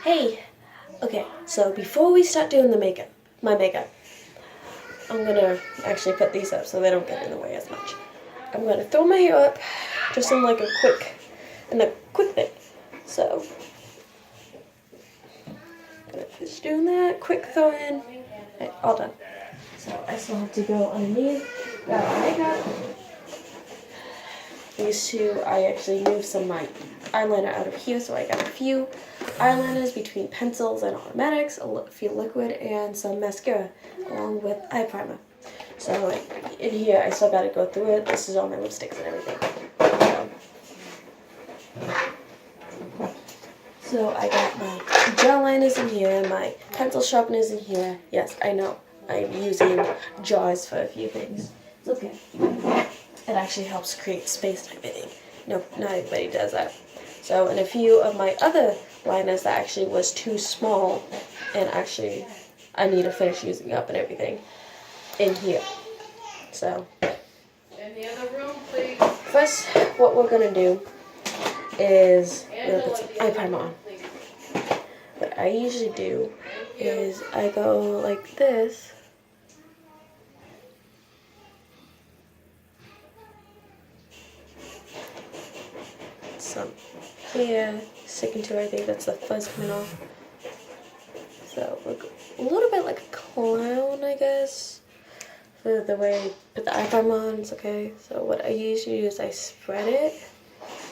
Hey, okay, so before we start doing my makeup, I'm gonna actually put these up so they don't get in the way as much. I'm gonna throw my hair up just in like a quick thing. So, gonna finish doing that, quick throw in, okay, all done. So I still have to go underneath, grab my makeup. These two, I actually moved some of my eyeliner out of here, so I got a few eyeliners between pencils and automatics, a few liquid, and some mascara, along with eye primer. So in here, I still got to go through it. This is all my lipsticks and everything. So I got my gel liners in here, my pencil sharpeners in here. Yes, I know, I'm using jars for a few things. It's okay. It actually helps create space and everything. No, not everybody does that. So, and a few of my other liners that actually was too small, and actually I need to finish using up and everything in here. So, in the other room, please. First, what we're gonna do is we're gonna put some eye primer on. What I usually do is I go like this. Some here, sticking to it. I think that's the fuzz coming off. So look a little bit like a clown, I guess. For the way I put the eye primer on, it's okay. So what I usually do is I spread it,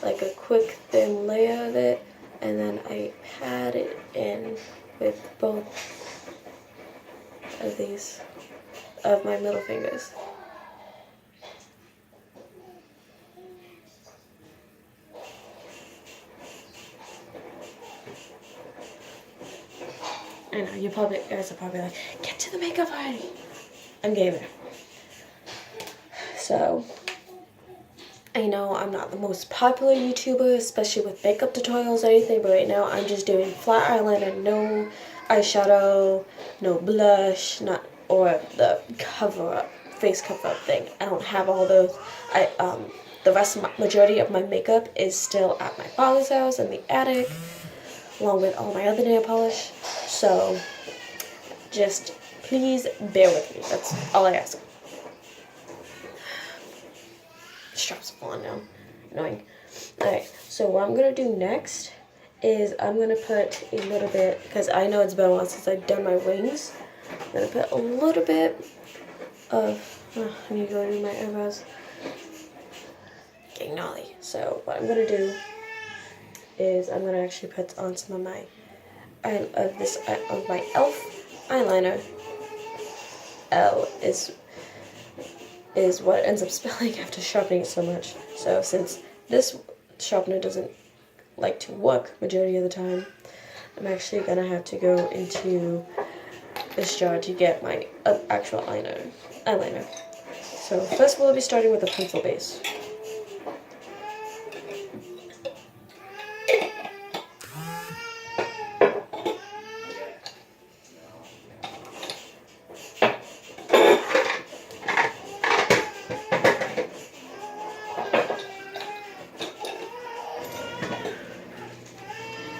like a quick thin layer of it, and then I pat it in with both of my middle fingers. I know, you guys are probably like, get to the makeup already. I'm getting there. So, I know I'm not the most popular YouTuber, especially with makeup tutorials or anything, but right now I'm just doing flat eyeliner, no eyeshadow, no blush, or the face cover-up thing. I don't have all those. The majority of my makeup is still at my father's house in the attic, along with all my other nail polish. So, just please bear with me. That's all I ask. Straps falling down. Annoying. Alright, so what I'm going to do next is I'm going to put a little bit, because I know it's been a while since I've done my wings. I'm going to put a little bit of, I need to go do my eyebrows. Getting gnarly. So what I'm going to do is I'm going to actually put on some of my of my e.l.f. eyeliner. L is what ends up spilling after sharpening it so much. So since this sharpener doesn't like to work majority of the time, I'm actually gonna have to go into this jar to get my actual eyeliner. So first we'll be starting with a pencil base.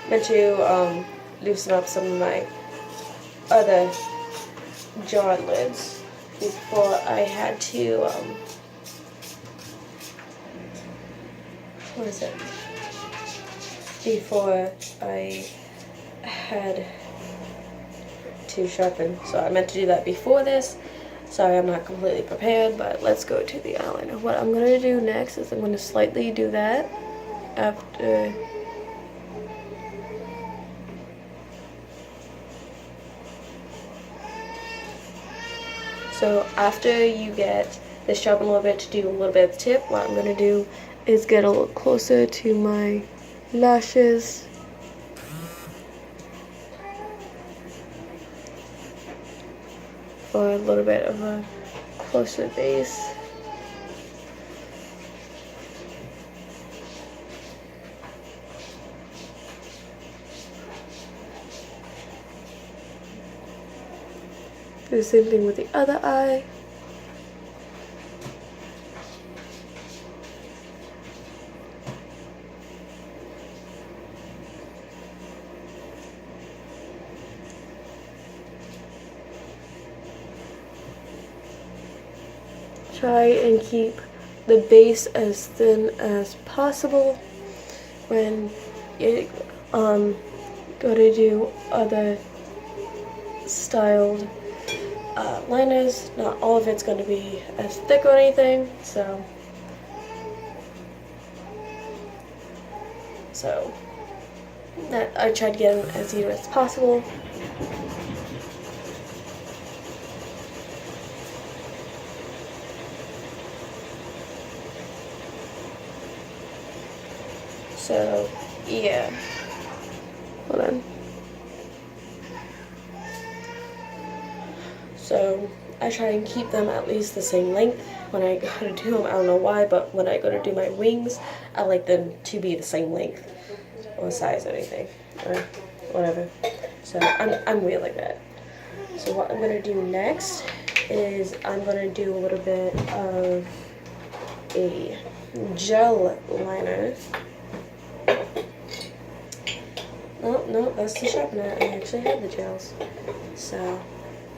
Meant to loosen up some of my other jar lids before I had to before I had to sharpen. So I meant to do that before this. Sorry, I'm not completely prepared, but let's go to the eyeliner. What I'm gonna do next is I'm gonna slightly do that after. So after you get this sharpened a little bit to do a little bit of the tip, what I'm going to do is get a little closer to my lashes. For a little bit of a closer base. Do the same thing with the other eye. try and keep the base as thin as possible when you go to do other styled liners. Not all of it's going to be as thick or anything, so that I tried to get them as even as possible. So yeah, hold on. So I try and keep them at least the same length when I go to do them. I don't know why, but when I go to do my wings, I like them to be the same length or size or anything or whatever. So I'm weird like that. So what I'm gonna do next is I'm gonna do a little bit of a gel liner. No, that's the sharpener. I actually have the gels. So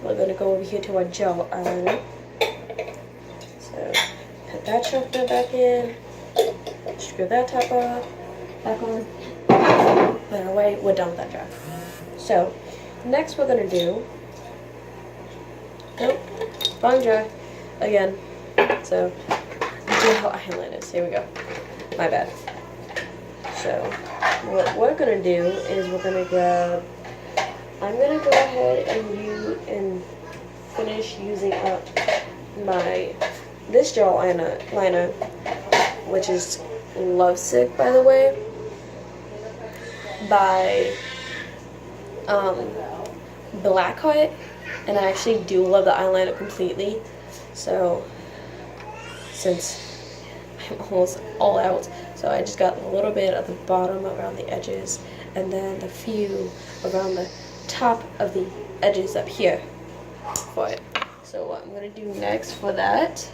we're gonna go over here to our gel eyeliner. So put that sharpener back in, screw that top off, back on, put it away. We're done with that job. So next we're gonna do, nope, wrong jar, again. So gel eyeliners, here we go. My bad. So what we're gonna do is we're gonna grab, I'm gonna go ahead and finish using up this gel liner, which is Lovesick, by the way, by Blackheart, and I actually do love the eyeliner completely. So since I'm almost all out, so I just got a little bit at the bottom around the edges, and then the few around the top of the edges up here for it. So what I'm going to do next for that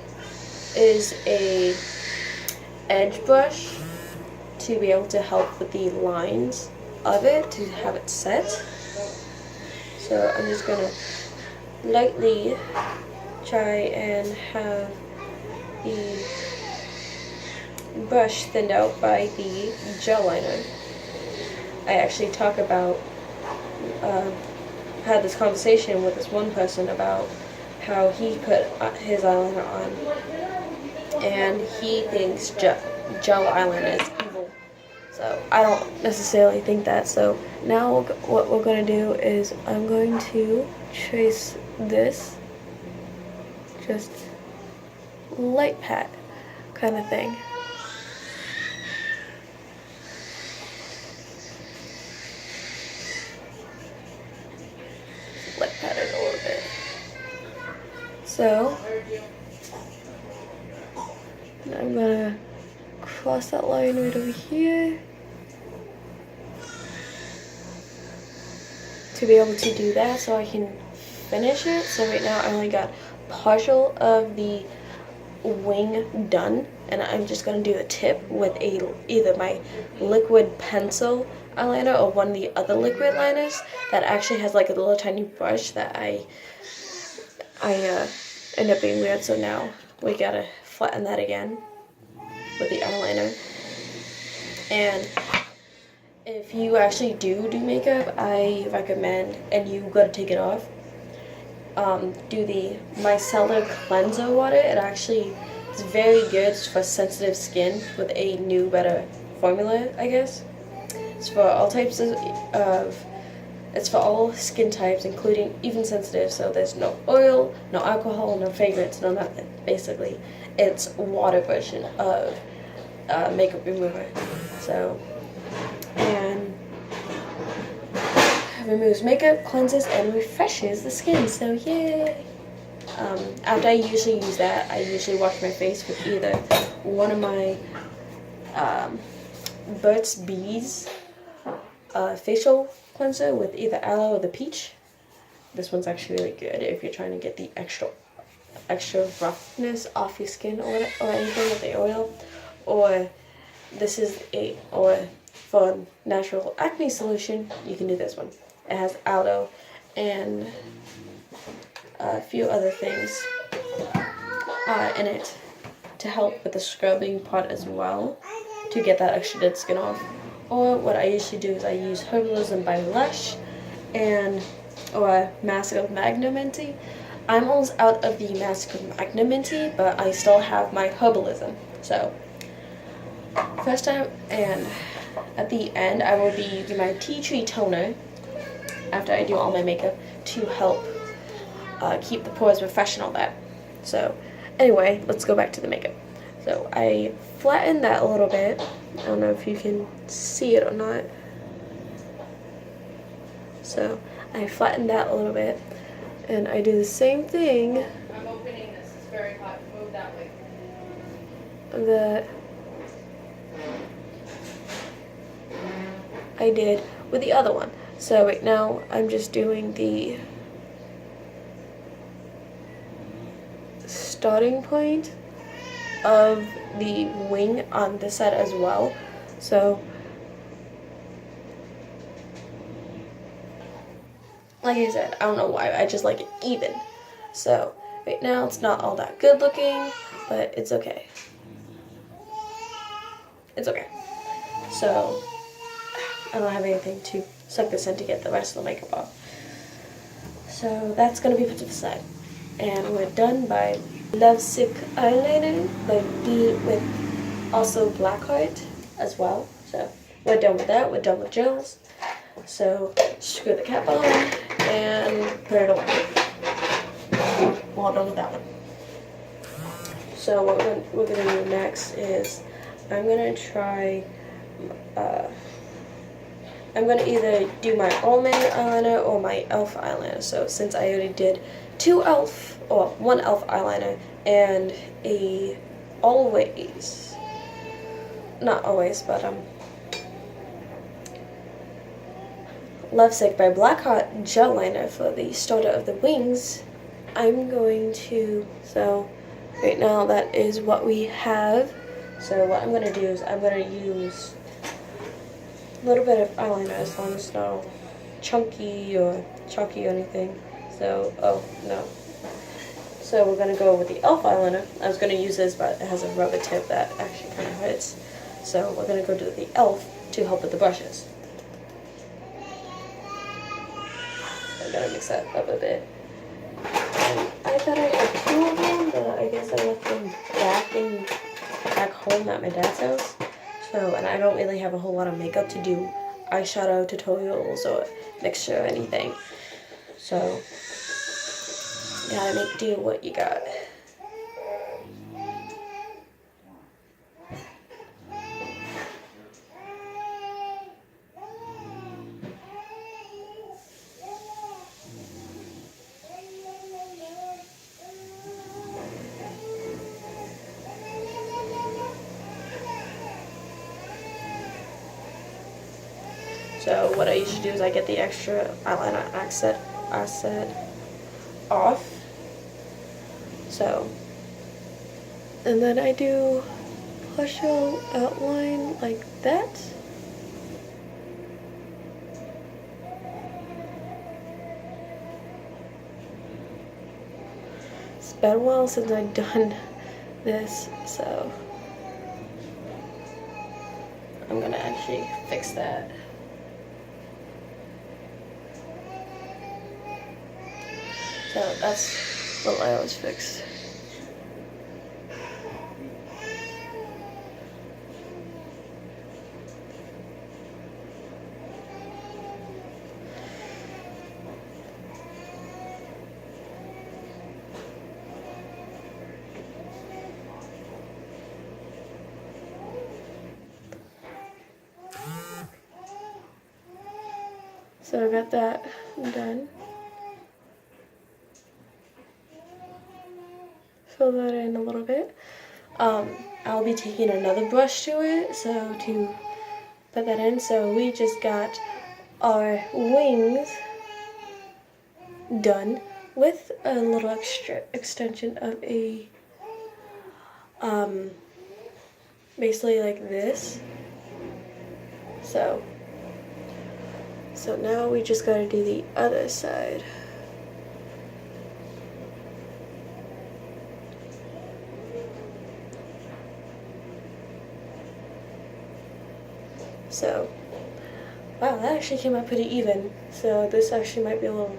is a edge brush to be able to help with the lines of it, to have it set. So I'm just going to lightly try and have the brush thinned out by the gel liner. I actually talk about, had this conversation with this one person about how he put his eyeliner on, and he thinks gel eyeliner is evil. So I don't necessarily think that. So now what we're going to do is I'm going to trace this, just light pat kind of thing. Light pat it a little bit. So I'm gonna cross that line right over here to be able to do that, so I can finish it. So right now I only got partial of the wing done, and I'm just gonna do the tip with either my liquid pencil eyeliner or one of the other liquid liners that actually has like a little tiny brush that I end up being weird. So now we gotta flatten that again with the eyeliner. And if you actually do makeup, I recommend, and you gotta take it off, do the micellar cleanser water. It actually is very good for sensitive skin with a new, better formula, I guess. It's for all types it's for all skin types, including even sensitive. So there's no oil, no alcohol, no fragrance, no nothing. Basically, it's water version of makeup remover. So, and removes makeup, cleanses, and refreshes the skin. So yay! After I usually use that, I usually wash my face with either one of my Burt's Bees facial cleanser with either aloe or the peach. This one's actually really good if you're trying to get the extra roughness off your skin or anything with the oil. Or this is for natural acne solution, you can do this one. It has aloe and a few other things. in it to help with the scrubbing part as well, to get that extra dead skin off. Or what I usually do is I use Herbalism by Lush and or Mask of Magnaminty. I'm almost out of the Mask of Magnaminty, but I still have my Herbalism. So first time, and at the end I will be using my tea tree toner after I do all my makeup to help keep the pores refreshed and all that. So anyway, let's go back to the makeup. So I flattened that a little bit. I don't know if you can see it or not. So I flattened that a little bit, and I do the same thing I'm opening this. It's very hot. Move that way. that I did with the other one. So right now I'm just doing the starting point of the wing on this side as well. So like I said, I don't know why, I just like it even. So right now it's not all that good looking, but it's okay. It's okay. So I don't have anything to suck this in to get the rest of the makeup off. So that's gonna be put to the side. And we're done by Lovesick eyeliner with also Blackheart as well. So we're done with that. We're done with gels. So screw the cap on and put it away. We're all done with that one. So what we're gonna do next is I'm gonna try. I'm gonna either do my Almond eyeliner or my Elf eyeliner. So since I already did one Elf eyeliner and not always, but Lovesick by Blackheart gel liner for the starter of the wings, I'm going to, so right now that is what we have. So what I'm gonna do is I'm gonna use a little bit of eyeliner, as long as it's not chunky or chalky or anything. So, oh no. So we're gonna go with the Elf eyeliner. I was gonna use this, but it has a rubber tip that actually kind of hurts. So we're gonna go to the Elf to help with the brushes. I'm gonna mix that up a bit. And I thought I had 2 of them, but I guess I left them back home at my dad's house. So, and I don't really have a whole lot of makeup to do eyeshadow tutorials or mixture or anything. So, you gotta make do what you got. So what I usually do is I get the extra eyeliner asset off. So, and then I do partial outline like that. It's been a while since I've done this, so I'm gonna actually fix that. So that's what I always fix. So I got that done. Fill that in a little bit. I'll be taking another brush to it, so to put that in. So we just got our wings done with a little extra extension of a basically like this. So now we just gotta do the other side. So, wow, that actually came out pretty even. So this actually might be a little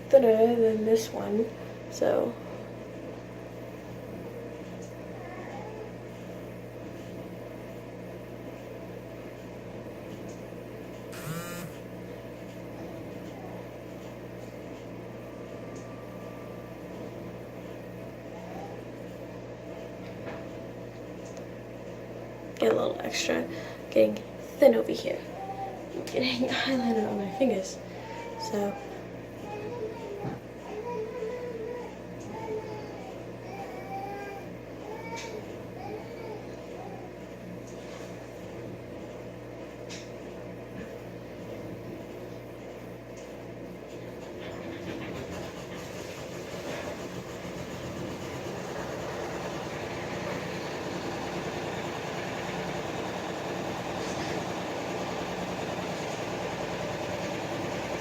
thinner than this one. So, get a little extra, getting thin over here. Getting eyeliner on my fingers. So,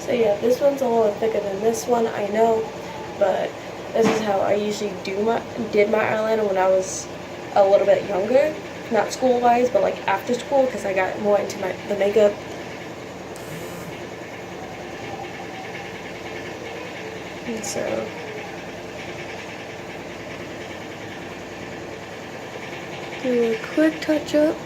so yeah, this one's a little thicker than this one, I know, but this is how I usually did my eyeliner when I was a little bit younger. Not school-wise, but like after school, because I got more into the makeup. And so, do a quick touch-up.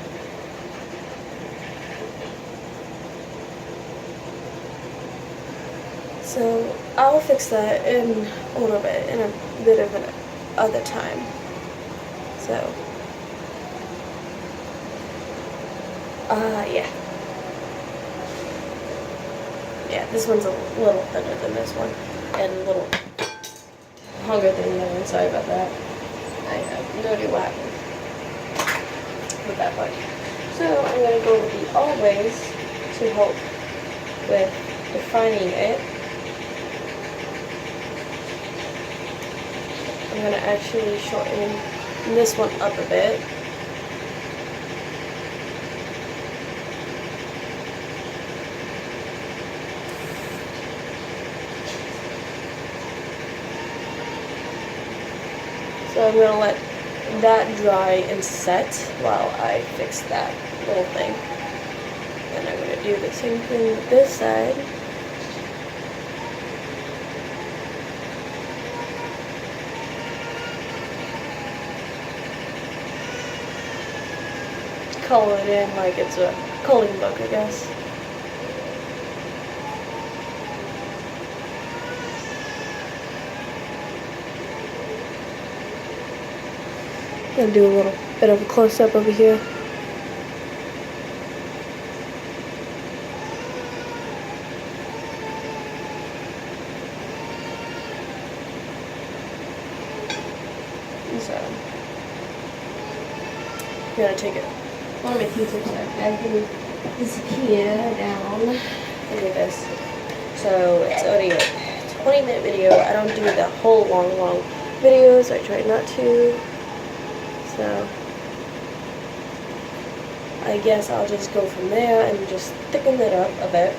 So I'll fix that in a little bit, in a bit of an other time. So, yeah. Yeah, this one's a little thinner than this one, and a little longer than the other one. Sorry about that. I have no idea what happened with that part. So I'm going to go with the Always to help with defining it. I'm going to actually shorten this one up a bit. So I'm going to let that dry and set while I fix that little thing. And I'm going to do the same thing with this side. Color it in like it's a coloring book, I guess. I'm gonna do a little bit of a close-up over here. So, I'm gonna take it. One of my Q-tips I can disappear down. Look at this. So it's already a 20-minute video. I don't do the whole long videos. I try not to. So I guess I'll just go from there and just thicken it up a bit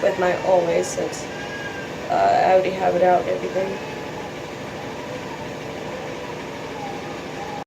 with my Always, since I already have it out and everything.